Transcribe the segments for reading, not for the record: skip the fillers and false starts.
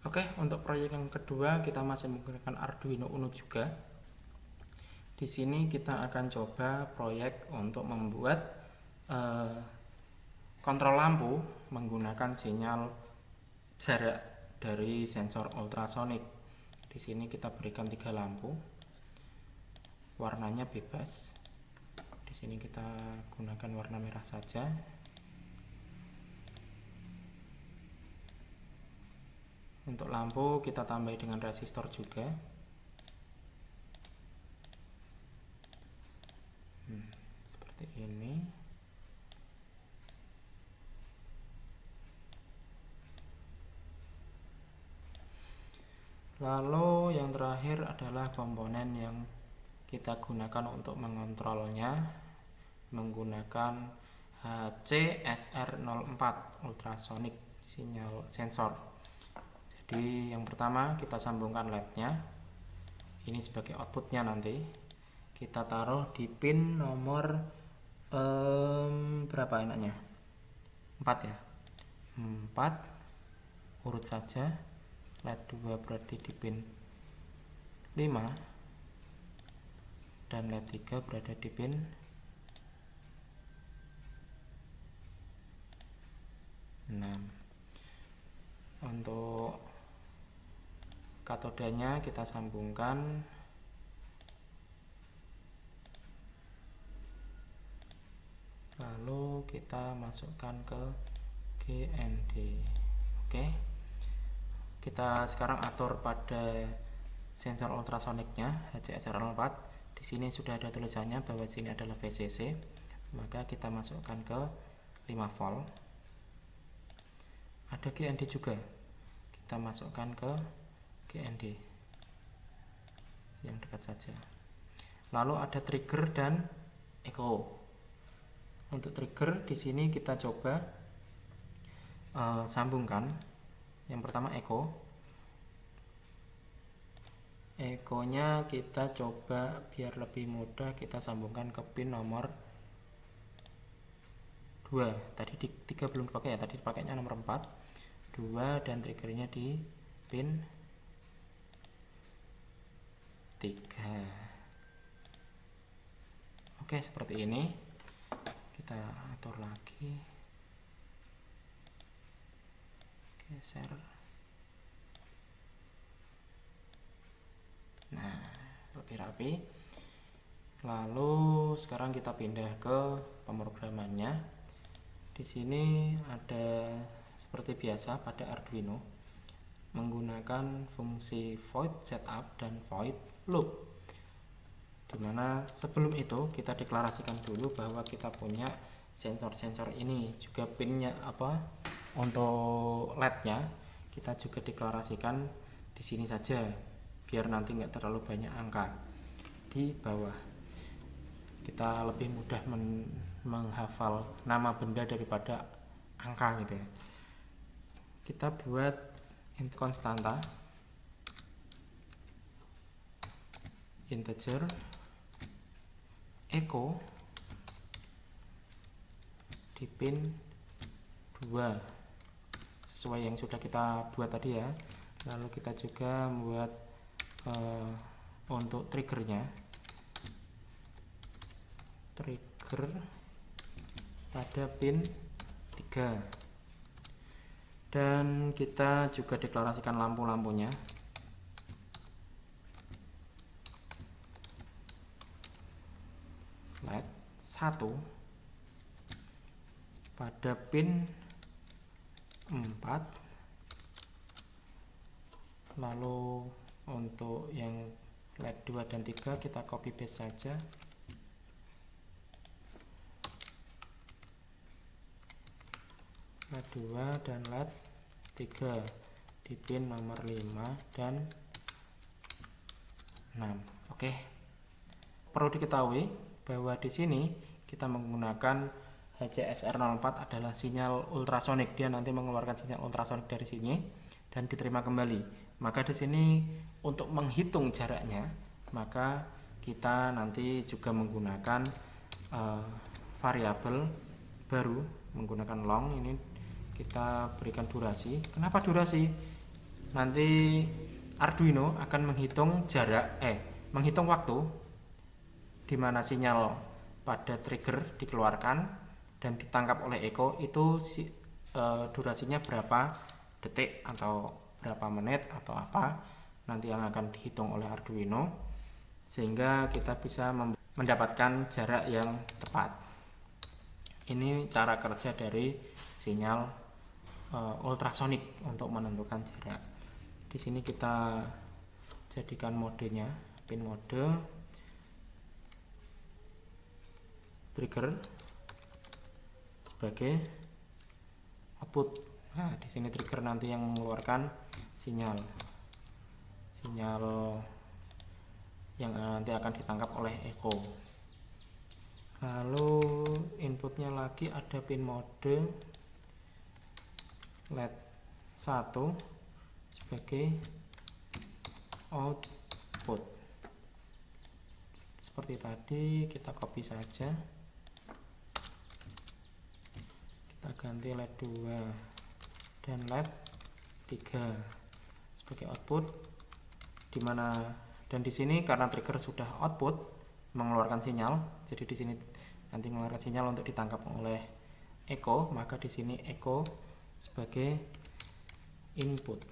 Oke, untuk proyek yang kedua kita masih menggunakan Arduino Uno juga. Di sini kita akan coba proyek untuk membuat kontrol lampu menggunakan sinyal jarak dari sensor ultrasonik. Di sini kita berikan 3 lampu, warnanya bebas. Di sini kita gunakan warna merah saja. Untuk lampu kita tambah dengan resistor juga. Seperti ini. Lalu yang terakhir adalah komponen yang kita gunakan untuk mengontrolnya menggunakan HCSR04 ultrasonic sinyal sensor. Jadi yang pertama kita sambungkan LED-nya. Ini sebagai outputnya nanti. Kita taruh di pin nomor berapa enaknya? 4 ya. 4 urut saja. LED 2 berarti di pin 5 dan LED 3 berada di pin 6. Untuk katodanya kita sambungkan lalu kita masukkan ke GND. Oke. Kita sekarang atur pada sensor ultrasoniknya HCSR04. Di sini sudah ada tulisannya bahwa sini adalah VCC. Maka kita masukkan ke 5 volt. Ada GND juga. Kita masukkan ke GND yang dekat saja. Lalu ada trigger dan echo. Untuk trigger di sini kita coba sambungkan. Yang pertama echo. Echo-nya kita coba biar lebih mudah kita sambungkan ke pin nomor 2. Tadi di 3 belum dipakai ya, tadi dipakainya nomor 4. 2 dan triggernya di pin 3. Oke, seperti ini. Kita atur lagi. Geser. Nah, lebih rapi. Lalu sekarang kita pindah ke pemrogramannya. Di sini ada seperti biasa pada Arduino menggunakan fungsi void setup dan void loop. Dimana sebelum itu kita deklarasikan dulu bahwa kita punya sensor-sensor ini, juga pinnya untuk LED-nya kita juga deklarasikan di sini saja biar nanti nggak terlalu banyak angka di bawah. Kita lebih mudah menghafal nama benda daripada angka gitu ya. Kita buat int konstanta integer echo di pin 2 sesuai yang sudah kita buat tadi ya. Lalu kita juga membuat untuk triggernya, trigger pada pin 3, dan kita juga deklarasikan lampu-lampunya. LED 1 pada pin 4. Lalu untuk yang LED 2 dan 3 kita copy paste saja. LED 2 dan LED 3 di pin nomor 5 dan 6. Oke. Perlu diketahui bahwa di sini kita menggunakan HCSR04 adalah sinyal ultrasonik. Dia nanti mengeluarkan sinyal ultrasonik dari sini dan diterima kembali. Maka di sini untuk menghitung jaraknya, maka kita nanti juga menggunakan variabel baru menggunakan long. Ini kita berikan durasi. Kenapa durasi? nanti Arduino akan menghitung waktu di mana sinyal pada trigger dikeluarkan dan ditangkap oleh Echo itu durasinya berapa detik atau berapa menit atau apa, nanti yang akan dihitung oleh Arduino sehingga kita bisa mendapatkan jarak yang tepat. Ini cara kerja dari sinyal ultrasonik untuk menentukan jarak. Di sini kita jadikan modenya pin mode trigger sebagai output. Nah, di sini trigger nanti yang mengeluarkan sinyal yang nanti akan ditangkap oleh Echo. Lalu inputnya lagi ada pin mode LED 1 sebagai output. Seperti tadi, kita copy saja, kita ganti LED 2 dan LED 3 sebagai output, dan di sini karena trigger sudah output mengeluarkan sinyal, jadi di sini nanti mengeluarkan sinyal untuk ditangkap oleh Echo, maka di sini Echo sebagai input.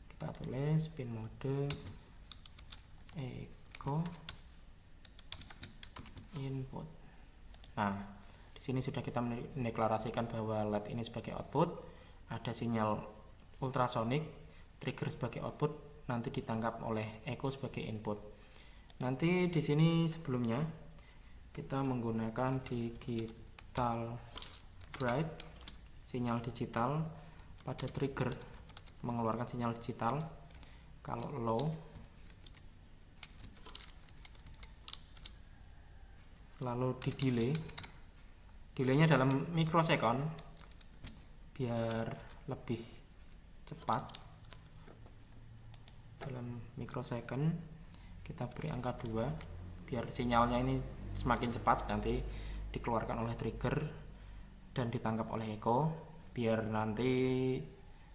Kita tulis pin mode Echo input. Nah, di sini sudah kita mendeklarasikan bahwa LED ini sebagai output, ada sinyal ultrasonik, trigger sebagai output, nanti ditangkap oleh Echo sebagai input. Nanti di sini sebelumnya kita menggunakan digital bright, sinyal digital pada trigger mengeluarkan sinyal digital kalau low, lalu di delaynya dalam mikrosekon biar lebih cepat. Dalam mikrosecond kita beri angka 2 biar sinyalnya ini semakin cepat nanti dikeluarkan oleh trigger dan ditangkap oleh Echo, biar nanti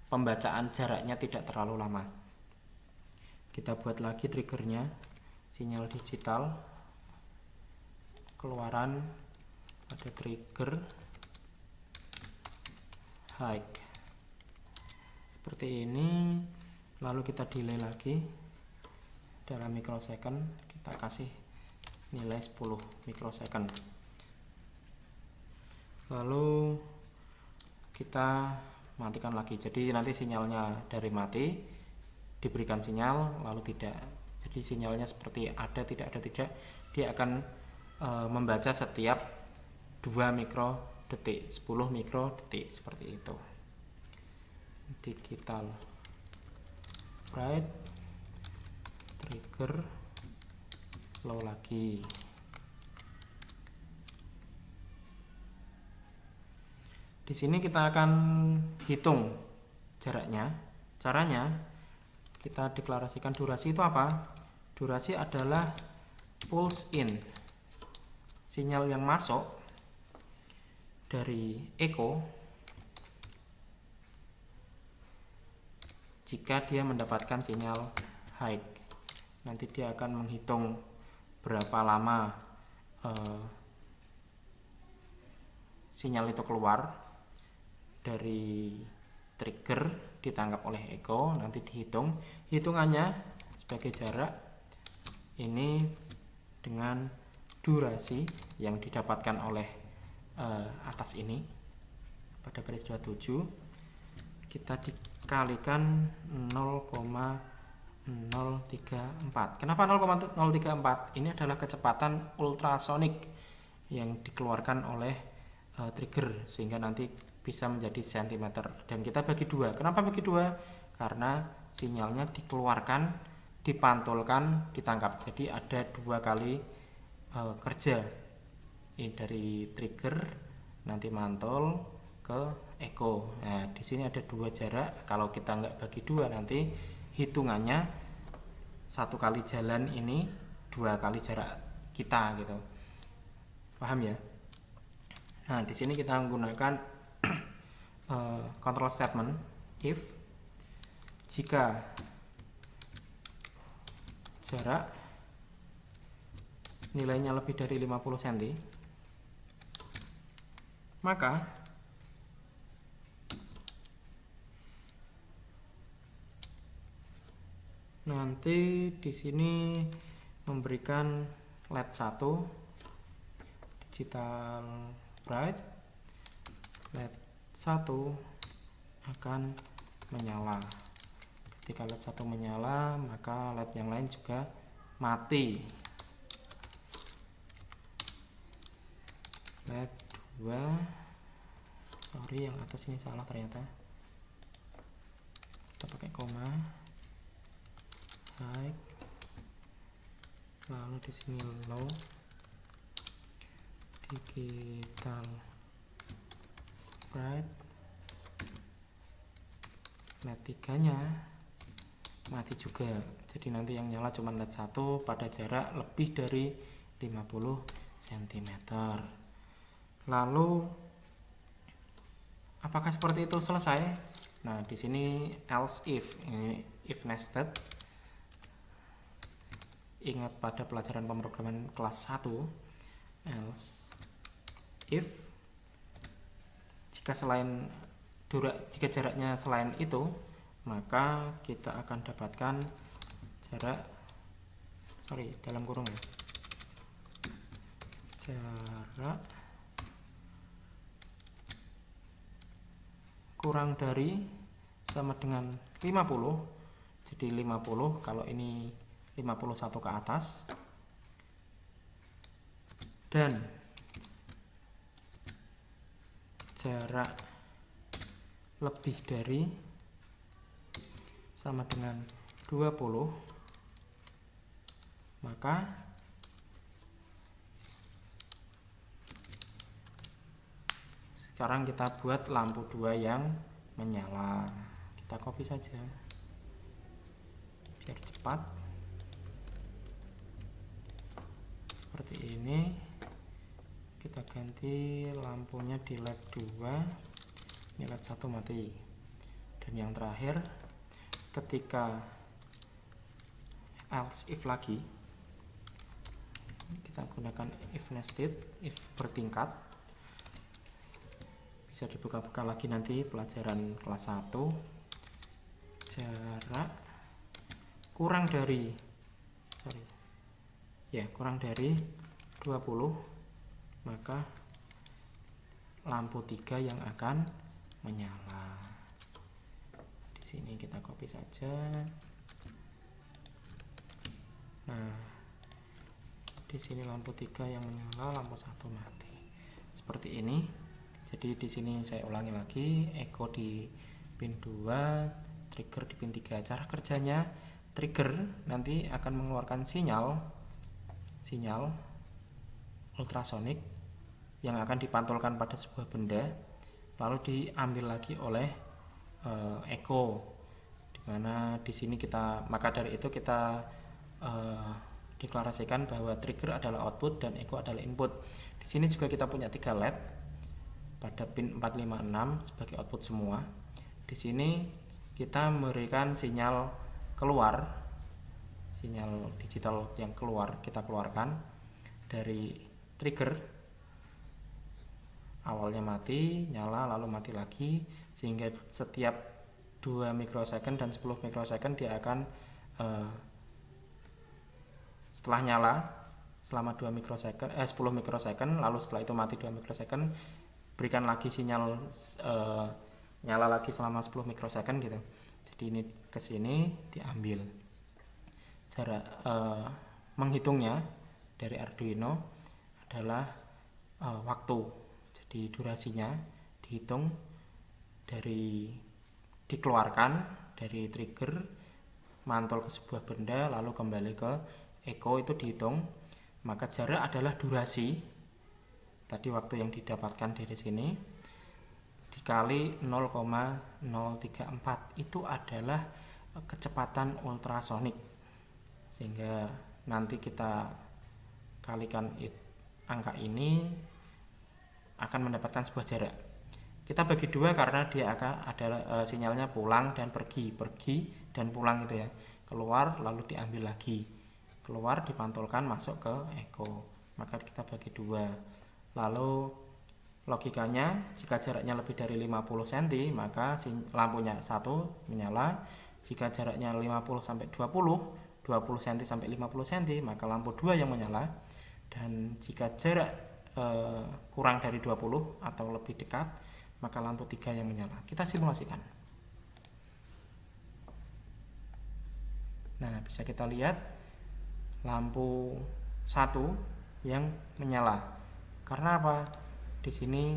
pembacaan jaraknya tidak terlalu lama. Kita buat lagi triggernya, sinyal digital keluaran pada trigger high seperti ini. Lalu kita delay lagi dalam mikrosecond, kita kasih nilai 10 mikrosecond. Lalu kita matikan lagi, jadi nanti sinyalnya dari mati diberikan sinyal lalu tidak, jadi sinyalnya seperti ada tidak, dia akan membaca setiap 2 mikrodetik, 10 mikrodetik seperti itu. Digital bright trigger low lagi. Di sini kita akan hitung jaraknya. Caranya kita deklarasikan durasi itu apa? Durasi adalah pulse in, sinyal yang masuk dari Echo jika dia mendapatkan sinyal high. Nanti dia akan menghitung berapa lama sinyal itu keluar dari trigger ditangkap oleh Echo, nanti dihitung, hitungannya sebagai jarak ini dengan durasi yang didapatkan oleh atas ini pada baris 27 kita dikalikan 0,034. Kenapa 0,034? Ini adalah kecepatan ultrasonik yang dikeluarkan oleh trigger sehingga nanti bisa menjadi cm, dan kita bagi 2. Kenapa bagi 2? Karena sinyalnya dikeluarkan, dipantulkan, ditangkap. Jadi ada 2 kali kerja dari trigger nanti mantul ke Echo. Nah, di sini ada 2 jarak. Kalau kita nggak bagi 2 nanti hitungannya 1 kali jalan ini 2 kali jarak kita gitu. Paham ya? Nah, di sini kita menggunakan control statement if jika jarak nilainya lebih dari 50 cm, maka nanti di sini memberikan LED 1 digital bright. LED 1 akan menyala. Ketika LED 1 menyala, maka LED yang lain juga mati. LED 2, sorry yang atas ini salah ternyata, kita pakai koma, high, lalu di sini low, digital bright. LED 3 nya mati juga, jadi nanti yang nyala cuma LED 1 pada jarak lebih dari 50 cm. Lalu apakah seperti itu selesai? Nah, di sini else if, ini if nested. Ingat pada pelajaran pemrograman kelas 1, else if jika jaraknya selain itu, maka kita akan dapatkan jarak, dalam kurung ya, jarak kurang dari sama dengan 50. Jadi 50 kalau ini 51 ke atas, dan jarak lebih dari sama dengan 20, maka sekarang kita buat lampu 2 yang menyala. Kita copy saja biar cepat. Seperti ini. Kita ganti lampunya di LED 2, ini LED 1 mati. Dan yang terakhir, ketika else if lagi, kita gunakan if nested, if bertingkat. Bisa dibuka-buka lagi nanti pelajaran kelas 1. Jarak kurang dari kurang dari 20, maka lampu 3 yang akan menyala. Di sini kita copy saja. Nah, di sini lampu 3 yang menyala, lampu 1 mati. Seperti ini. Jadi di sini saya ulangi lagi, echo di pin 2, trigger di pin 3. Cara kerjanya, trigger nanti akan mengeluarkan sinyal ultrasonik yang akan dipantulkan pada sebuah benda, lalu diambil lagi oleh echo, dimana di sini maka dari itu kita deklarasikan bahwa trigger adalah output dan echo adalah input. Di sini juga kita punya 3 LED pada pin 4, 5, 6 sebagai output semua. Di sini kita memberikan sinyal keluar, sinyal digital yang kita keluarkan dari trigger. Awalnya mati, nyala, lalu mati lagi, sehingga setiap 2 mikrosecond dan 10 mikrosecond dia akan setelah nyala selama 10 mikrosecond, lalu setelah itu mati 2 mikrosecond, berikan lagi sinyal nyala lagi selama 10 mikrosecond gitu. Jadi ini ke sini diambil. Cara menghitungnya dari Arduino adalah waktu. Jadi durasinya dihitung dikeluarkan dari trigger, mantul ke sebuah benda, lalu kembali ke echo, itu dihitung. Maka jarak adalah durasi. Tadi waktu yang didapatkan dari sini dikali 0,034, itu adalah kecepatan ultrasonik. Sehingga nanti kita kalikan angka ini akan mendapatkan sebuah jarak. Kita bagi dua karena dia akan ada sinyalnya pulang dan pergi dan pulang gitu ya. Keluar lalu diambil lagi, keluar dipantulkan masuk ke echo. Maka kita bagi dua. Lalu logikanya jika jaraknya lebih dari 50 cm maka lampunya 1 menyala. Jika jaraknya 50 sampai 20 cm sampai 50 cm maka lampu 2 yang menyala. Dan jika jarak kurang dari 20 atau lebih dekat maka lampu 3 yang menyala. Kita simulasikan. Nah, bisa kita lihat lampu 1 yang menyala. Karena apa? Di sini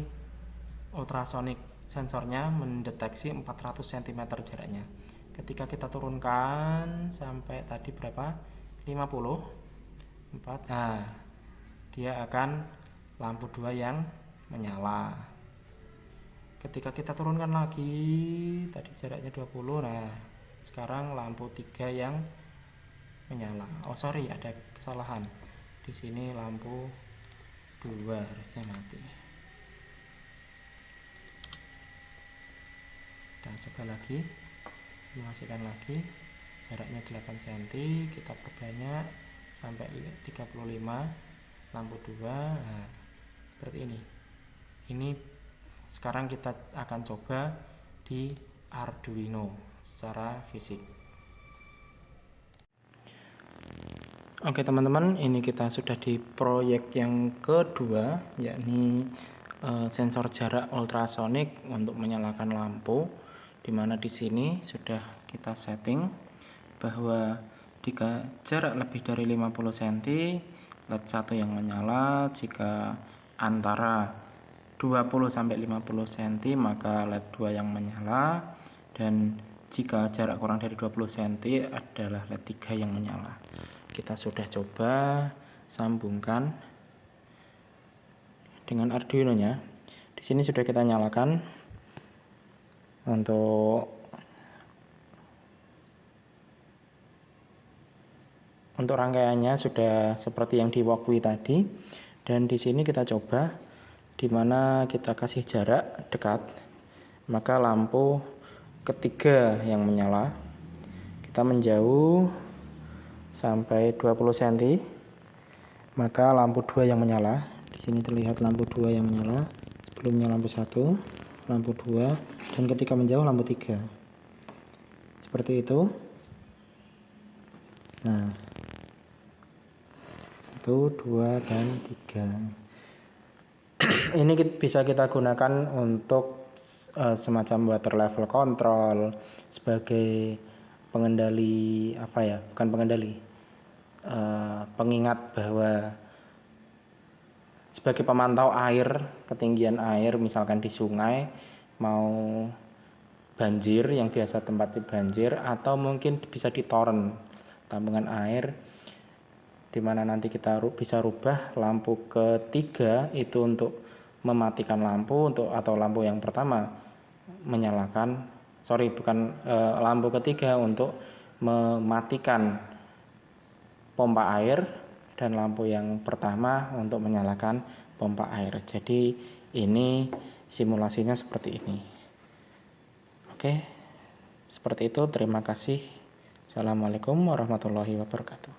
ultrasonic sensornya mendeteksi 400 cm jaraknya. Ketika kita turunkan sampai tadi berapa? 54. Nah, dia akan lampu 2 yang menyala. Ketika kita turunkan lagi, tadi jaraknya 20. Nah, sekarang lampu 3 yang menyala. Oh, sorry, ada kesalahan. Di sini lampu 2 harusnya mati. Kita coba lagi. Simulasikan lagi. Jaraknya 8 cm, kita perbanyak sampai 35. Lampu 2. Nah, seperti ini. Ini sekarang kita akan coba di Arduino secara fisik. Oke teman-teman, ini kita sudah di proyek yang kedua, yakni sensor jarak ultrasonik untuk menyalakan lampu, dimana di sini sudah kita setting bahwa jika jarak lebih dari 50 cm LED 1 yang menyala, jika antara 20 sampai 50 cm maka LED 2 yang menyala, dan jika jarak kurang dari 20 cm adalah LED 3 yang menyala. Kita sudah coba sambungkan dengan Arduino-nya. Di sini sudah kita nyalakan. Untuk rangkaiannya sudah seperti yang di Walkway tadi, dan di sini kita coba dimana kita kasih jarak dekat, maka lampu ketiga yang menyala. Kita menjauh sampai 20 cm, maka lampu 2 yang menyala. Di sini terlihat lampu 2 yang menyala. Sebelumnya lampu 1, lampu 2, dan ketika menjauh lampu 3. Seperti itu. Nah, 1, 2, dan 3. Ini bisa kita gunakan untuk semacam water level control, sebagai pengendali pengingat bahwa sebagai pemantau air, ketinggian air misalkan di sungai mau banjir, yang biasa tempatnya banjir, atau mungkin bisa di toren, tampungan air, dimana nanti kita bisa rubah lampu ketiga itu untuk mematikan lampu, atau lampu yang pertama menyalakan, lampu ketiga untuk mematikan pompa air, dan lampu yang pertama untuk menyalakan pompa air. Jadi ini simulasinya seperti ini. Oke, seperti itu. Terima kasih. Assalamualaikum warahmatullahi wabarakatuh.